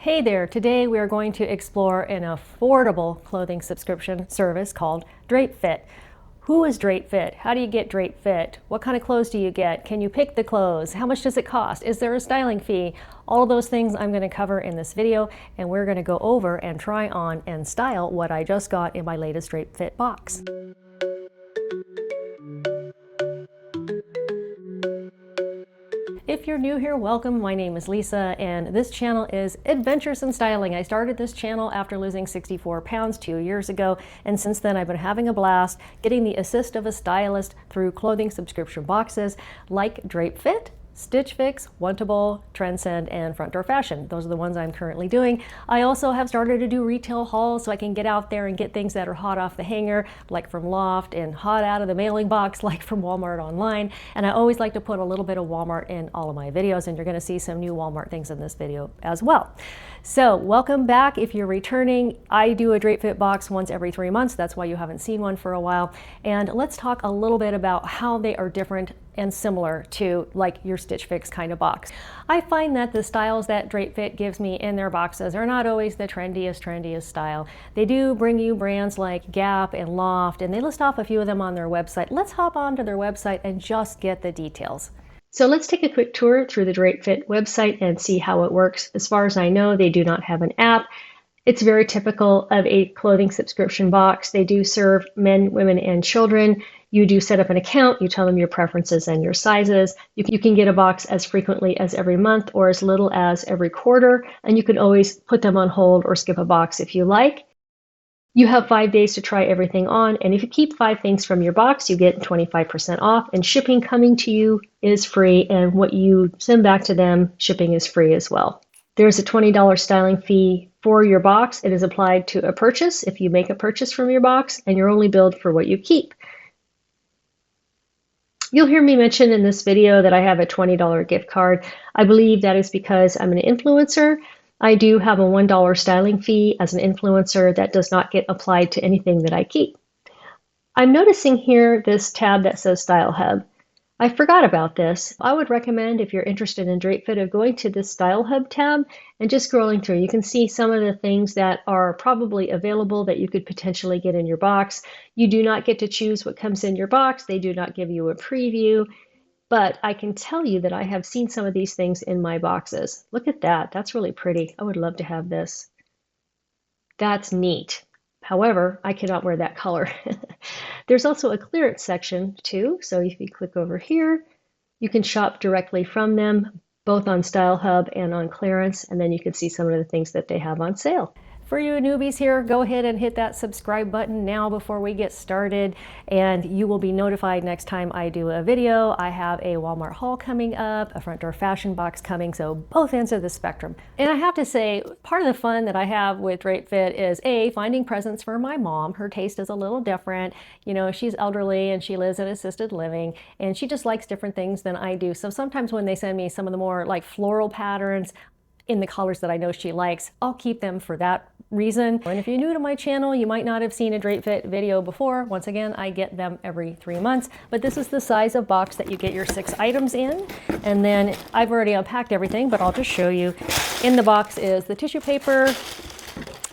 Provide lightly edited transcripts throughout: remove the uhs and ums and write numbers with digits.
Hey there, today we are going to explore an affordable clothing subscription service called Drape Fit. Who is Drape Fit? How do you get Drape Fit? What kind of clothes do you get? Can you pick the clothes? How much does it cost? Is there a styling fee? All of those things I'm going to cover in this video, and we're going to go over and try on and style what I just got in my latest Drape Fit box. If you're new here, welcome. My name is Lisa, and this channel is Adventures in Styling. I started this channel after losing 64 pounds 2 years ago, and since then I've been having a blast getting the assist of a stylist through clothing subscription boxes like Drape Fit, Stitch Fix, Wantable, Trendy, and Front Door Fashion. Those are the ones I'm currently doing. I also have started to do retail hauls so I can get out there and get things that are hot off the hanger, like from Loft, and hot out of the mailing box, like from Walmart online. And I always like to put a little bit of Walmart in all of my videos, and you're gonna see some new Walmart things in this video as well. So welcome back. If you're returning, I do a Drape Fit box once every 3 months. That's why you haven't seen one for a while. And let's talk a little bit about how they are different and similar to like your Stitch Fix kind of box. I find that the styles that Drape Fit gives me in their boxes are not always the trendiest style. They do bring you brands like Gap and Loft, and they list off a few of them on their website. Let's hop onto their website and just get the details. So let's take a quick tour through the Drape Fit website and see how it works. As far as I know, they do not have an app. It's very typical of a clothing subscription box. They do serve men, women, and children. You do set up an account, you tell them your preferences and your sizes. You can get a box as frequently as every month or as little as every quarter, and you can always put them on hold or skip a box if you like. You have 5 days to try everything on, and if you keep 5 things from your box, you get 25% off, and shipping coming to you is free, and what you send back to them, shipping is free as well. There's a $20 styling fee for your box. It is applied to a purchase if you make a purchase from your box, and you're only billed for what you keep. You'll hear me mention in this video that I have a $20 gift card. I believe that is because I'm an influencer. I do have a $1 styling fee as an influencer that does not get applied to anything that I keep. I'm noticing here this tab that says Style Hub. I forgot about this. I would recommend, if you're interested in Drape Fit, of going to this Style Hub tab and just scrolling through. You can see some of the things that are probably available that you could potentially get in your box. You do not get to choose what comes in your box. They do not give you a preview, but I can tell you that I have seen some of these things in my boxes. Look at that. That's really pretty. I would love to have this. That's neat. However, I cannot wear that color. There's also a clearance section too. So if you click over here, you can shop directly from them, both on Style Hub and on clearance, and then you can see some of the things that they have on sale. For you newbies here, go ahead and hit that subscribe button now before we get started, and you will be notified next time I do a video. I have a Walmart haul coming up, a Front Door Fashion box coming, so both ends of the spectrum. And I have to say, part of the fun that I have with Drape Fit is finding presents for my mom. Her taste is a little different. You know, she's elderly and she lives in assisted living, and she just likes different things than I do. So sometimes when they send me some of the more like floral patterns in the colors that I know she likes, I'll keep them for that reason. And if you're new to my channel, you might not have seen a Drape Fit video before. Once again, I get them every 3 months, but this is the size of box that you get your 6 items in. And then I've already unpacked everything, but I'll just show you. In the box is the tissue paper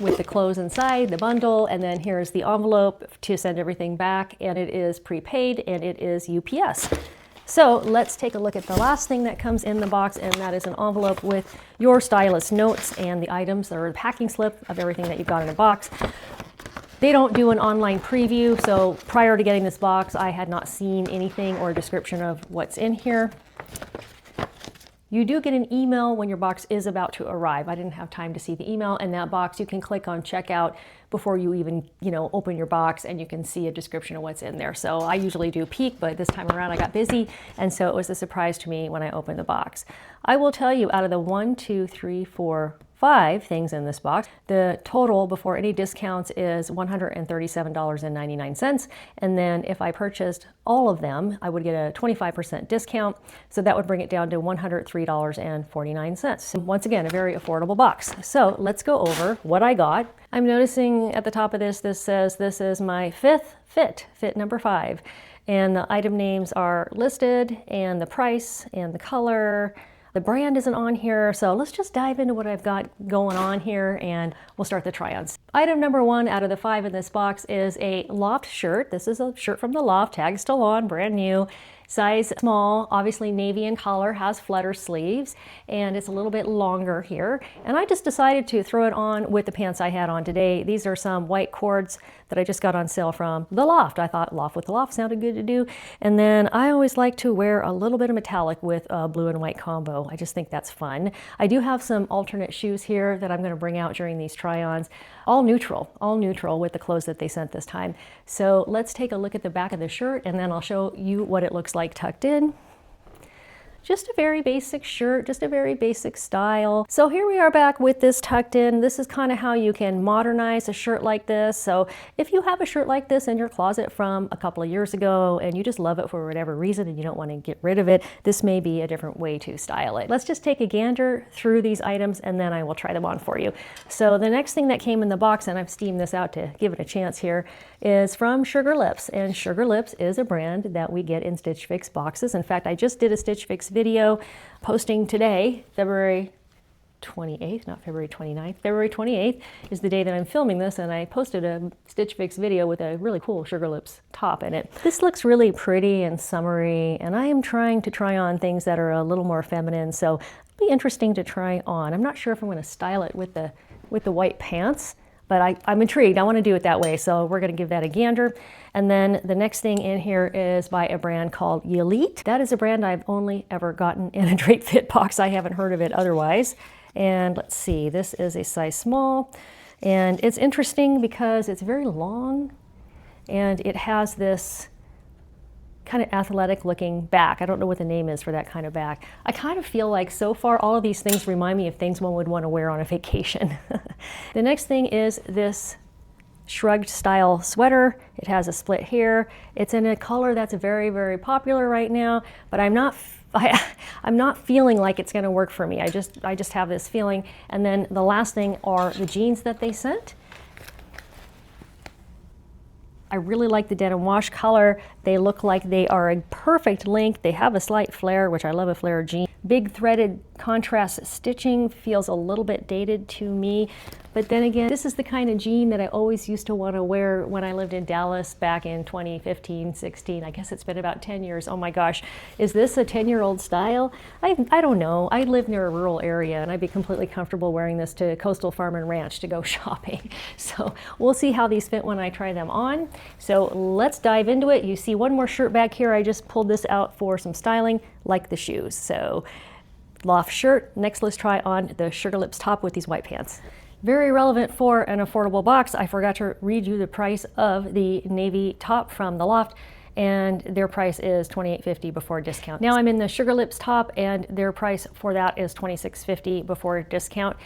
with the clothes inside, the bundle, and then here's the envelope to send everything back, and it is prepaid and it is UPS. So let's take a look at the last thing that comes in the box, and that is an envelope with your stylist notes and the items, or a packing slip of everything that you've got in a box. They don't do an online preview, so prior to getting this box, I had not seen anything or a description of what's in here. You do get an email when your box is about to arrive. I didn't have time to see the email in that box. You can click on checkout before you even, open your box, and you can see a description of what's in there. So I usually do peek, but this time around I got busy, and so it was a surprise to me when I opened the box. I will tell you, out of the 1, 2, 3, 4, 5 things in this box, the total before any discounts is $137.99. And then if I purchased all of them, I would get a 25% discount. So that would bring it down to $103.49. Once again, a very affordable box. So let's go over what I got. I'm noticing at the top of this says this is my 5th fit number 5. And the item names are listed, and the price and the color. The brand isn't on here, so let's just dive into what I've got going on here and we'll start the try-ons. Item number 1 out of the 5 in this box is a Loft shirt. This is a shirt from the Loft, tag still on, brand new. Size small, obviously navy in color, has flutter sleeves, and it's a little bit longer here. And I just decided to throw it on with the pants I had on today. These are some white cords that I just got on sale from the Loft. I thought Loft with the Loft sounded good to do. And then I always like to wear a little bit of metallic with a blue and white combo. I just think that's fun. I do have some alternate shoes here that I'm going to bring out during these try-ons. All neutral with the clothes that they sent this time. So let's take a look at the back of the shirt and then I'll show you what it looks like tucked in. Just a very basic shirt, just a very basic style. So here we are back with this tucked in. This is kind of how you can modernize a shirt like this. So if you have a shirt like this in your closet from a couple of years ago and you just love it for whatever reason and you don't want to get rid of it, this may be a different way to style it. Let's just take a gander through these items and then I will try them on for you. So the next thing that came in the box, and I've steamed this out to give it a chance here, is from Sugarlips. And Sugarlips is a brand that we get in Stitch Fix boxes. In fact, I just did a Stitch Fix video posting today, February 28th, not February 29th. February 28th is the day that I'm filming this, and I posted a Stitch Fix video with a really cool Sugarlips top in it. This looks really pretty and summery, and I am trying to try on things that are a little more feminine, so it'll be interesting to try on. I'm not sure if I'm going to style it with the white pants, but I'm intrigued. I want to do it that way, so we're going to give that a gander. And then the next thing in here is by a brand called Elite. That is a brand I've only ever gotten in a Drape Fit box. I haven't heard of it otherwise. And let's see, this is a size small. And it's interesting because it's very long and it has this kind of athletic looking back. I don't know what the name is for that kind of back. I kind of feel like so far all of these things remind me of things one would want to wear on a vacation. The next thing is this shrugged style sweater. It has a split here. It's in a color that's very, very popular right now, but I'm not feeling like it's going to work for me. I just have this feeling. And then the last thing are the jeans that they sent. I really like the denim wash color. They look like they are a perfect length. They have a slight flare, which I love a flare jean. Big threaded contrast stitching feels a little bit dated to me. But then again, this is the kind of jean that I always used to want to wear when I lived in Dallas back in 2015, 16. I guess it's been about 10 years. Oh my gosh, is this a 10-year-old style? I don't know. I live near a rural area and I'd be completely comfortable wearing this to Coastal Farm and Ranch to go shopping. So we'll see how these fit when I try them on. So let's dive into it. You see one more shirt back here. I just pulled this out for some styling, like the shoes. So Loft shirt. Next, let's try on the Sugarlips top with these white pants. Very relevant for an affordable box. I forgot to read you the price of the navy top from the Loft, and their price is $28.50 before discount. Now I'm in the Sugarlips top, and their price for that is $26.50 before discount.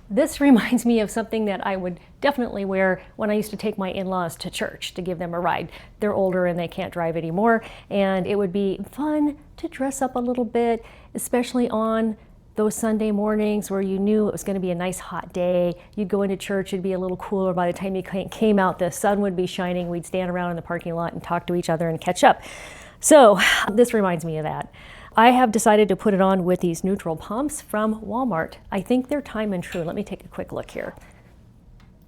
This reminds me of something that I would definitely wear when I used to take my in-laws to church to give them a ride. They're older and they can't drive anymore, and it would be fun to dress up a little bit, especially on those Sunday mornings where you knew it was going to be a nice hot day. You'd go into church, it'd be a little cooler. By the time you came out, the sun would be shining. We'd stand around in the parking lot and talk to each other and catch up. So this reminds me of that. I have decided to put it on with these neutral pumps from Walmart. I think they're time and true. Let me take a quick look here.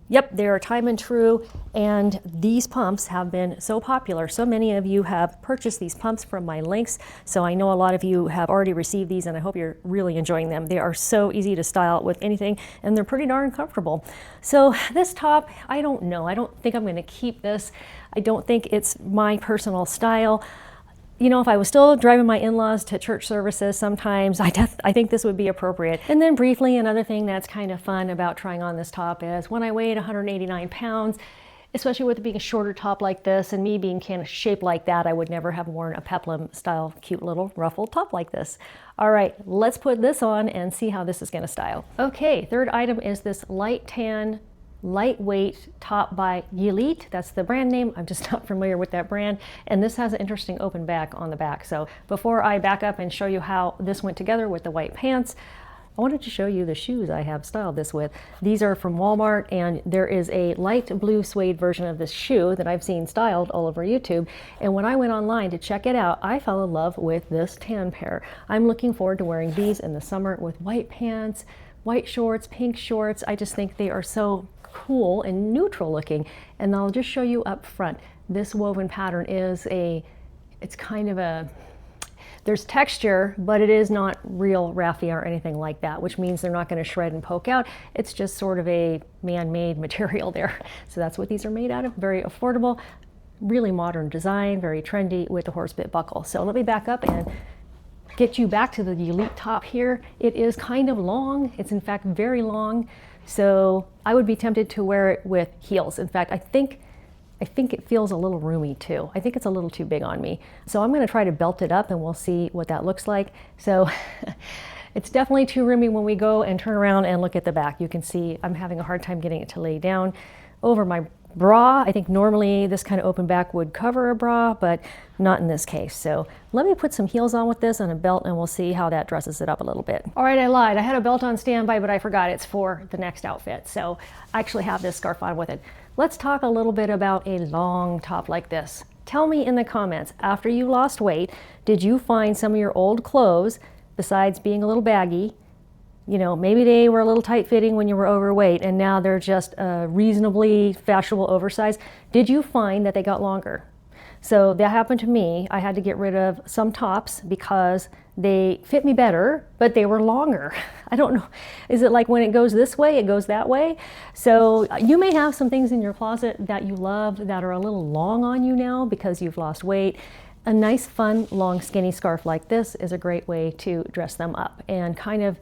Yep, they are time and true, and these pumps have been so popular. So many of you have purchased these pumps from my links, so I know a lot of you have already received these, and I hope you're really enjoying them. They are so easy to style with anything, and they're pretty darn comfortable. So this top, I don't know. I don't think I'm going to keep this. I don't think it's my personal style. You know, if I was still driving my in-laws to church services sometimes, I think this would be appropriate. And then briefly, another thing that's kind of fun about trying on this top is when I weighed 189 pounds, especially with it being a shorter top like this and me being kind of shaped like that, I would never have worn a peplum style cute little ruffled top like this. All right, let's put this on and see how this is going to style. Okay, third item is this light tan lightweight top by Elite. That's the brand name. I'm just not familiar with that brand. And this has an interesting open back on the back. So before I back up and show you how this went together with the white pants, I wanted to show you the shoes I have styled this with. These are from Walmart, and there is a light blue suede version of this shoe that I've seen styled all over YouTube. And when I went online to check it out, I fell in love with this tan pair. I'm looking forward to wearing these in the summer with white pants, white shorts, pink shorts. I just think they are so cool and neutral looking. And I'll just show you up front. This woven pattern is it's kind of a, there's texture, but it is not real raffia or anything like that, which means they're not going to shred and poke out. It's just sort of a man-made material there. So that's what these are made out of. Very affordable, really modern design, very trendy with the horsebit buckle. So let me back up and get you back to the Elite top here. It is kind of long. It's in fact very long. So I would be tempted to wear it with heels. In fact, I think it feels a little roomy too. I think it's a little too big on me. So I'm gonna try to belt it up and we'll see what that looks like. So it's definitely too roomy when we go and turn around and look at the back. You can see I'm having a hard time getting it to lay down over my bra. I think normally this kind of open back would cover a bra, but not in this case. So let me put some heels on with this and a belt and we'll see how that dresses it up a little bit. All right, I lied. I had a belt on standby, but I forgot it's for the next outfit. So I actually have this scarf on with it. Let's talk a little bit about a long top like this. Tell me in the comments, after you lost weight, did you find some of your old clothes, besides being a little baggy, you know, maybe they were a little tight fitting when you were overweight and now they're just reasonably fashionable oversized. Did you find that they got longer? So that happened to me. I had to get rid of some tops because they fit me better, but they were longer. I don't know. Is it like when it goes this way, it goes that way? So you may have some things in your closet that you love that are a little long on you now because you've lost weight. A nice, fun, long, skinny scarf like this is a great way to dress them up and kind of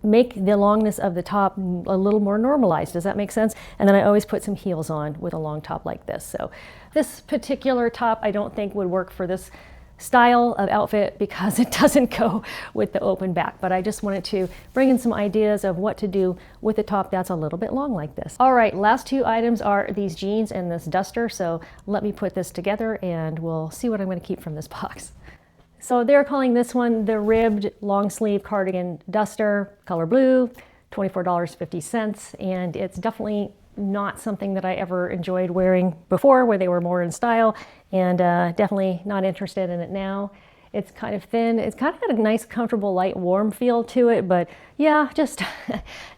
make the longness of the top a little more normalized. Does that make sense? And then I always put some heels on with a long top like this. So this particular top I don't think would work for this style of outfit because it doesn't go with the open back. But I just wanted to bring in some ideas of what to do with a top that's a little bit long like this. All right, last two items are these jeans and this duster. So let me put this together and we'll see what I'm going to keep from this box. So they're calling this one the ribbed long sleeve cardigan duster, color blue, $24.50. And it's definitely not something that I ever enjoyed wearing before, where they were more in style, and definitely not interested in it now. It's kind of thin. It's kind of got a nice, comfortable, light, warm feel to it, but yeah, just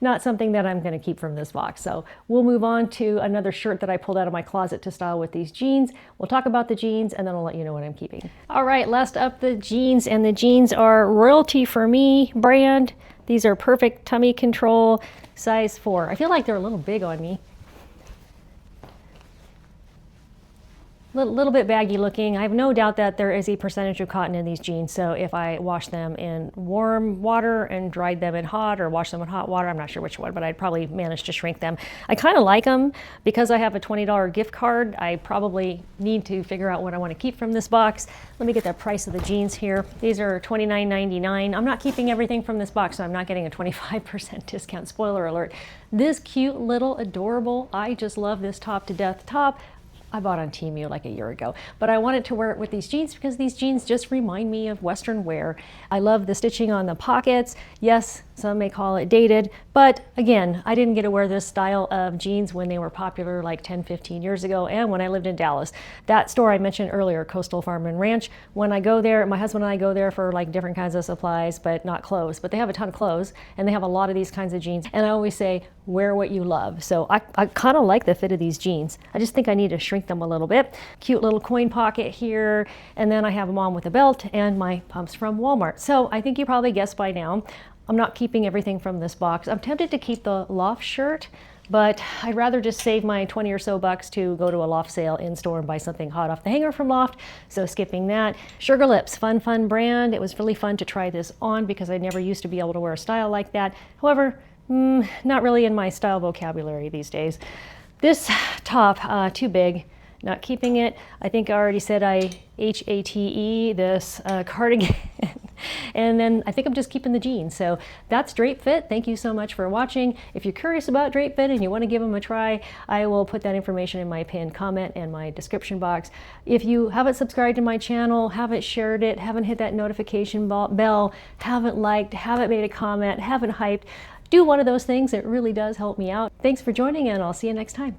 not something that I'm going to keep from this box. So we'll move on to another shirt that I pulled out of my closet to style with these jeans. We'll talk about the jeans, and then I'll let you know what I'm keeping. All right, last up, the jeans, and the jeans are Royalty For Me brand. These are perfect tummy control, size 4. I feel like they're a little big on me. Little bit baggy looking. I have no doubt that there is a percentage of cotton in these jeans, so if I wash them in warm water and dried them in hot, or wash them in hot water, I'm not sure which one, but I'd probably manage to shrink them. I kind of like them because I have a $20 gift card. I probably need to figure out what I want to keep from this box. Let me get the price of the jeans here. These are $29.99. I'm not keeping everything from this box, so I'm not getting a 25% discount. Spoiler alert. This cute little adorable, I just love this top to death top. I bought on Temu like a year ago, but I wanted to wear it with these jeans because these jeans just remind me of Western wear. I love the stitching on the pockets. Yes, some may call it dated, but again, I didn't get to wear this style of jeans when they were popular like 10, 15 years ago, and when I lived in Dallas. That store I mentioned earlier, Coastal Farm and Ranch, when I go there, my husband and I go there for like different kinds of supplies, but not clothes. But they have a ton of clothes, and they have a lot of these kinds of jeans, and I always say, wear what you love. So I kind of like the fit of these jeans. I just think I need to shrink them a little bit. Cute little coin pocket here, and then I have them on with a belt and my pumps from Walmart. So I think you probably guessed by now, I'm not keeping everything from this box. I'm tempted to keep the Loft shirt, but I'd rather just save my 20 or so bucks to go to a Loft sale in store and buy something hot off the hanger from Loft. So skipping that. Sugarlips, fun brand. It was really fun to try this on because I never used to be able to wear a style like that. However, not really in my style vocabulary these days. This top, too big. not keeping it. I think I already said I HATE this cardigan. And then I think I'm just keeping the jeans. So that's Drape Fit. Thank you so much for watching. If you're curious about Drape Fit and you want to give them a try, I will put that information in my pinned comment and my description box. If you haven't subscribed to my channel, haven't shared it, haven't hit that notification bell, haven't liked, haven't made a comment, haven't hyped, do one of those things. It really does help me out. Thanks for joining, and I'll see you next time.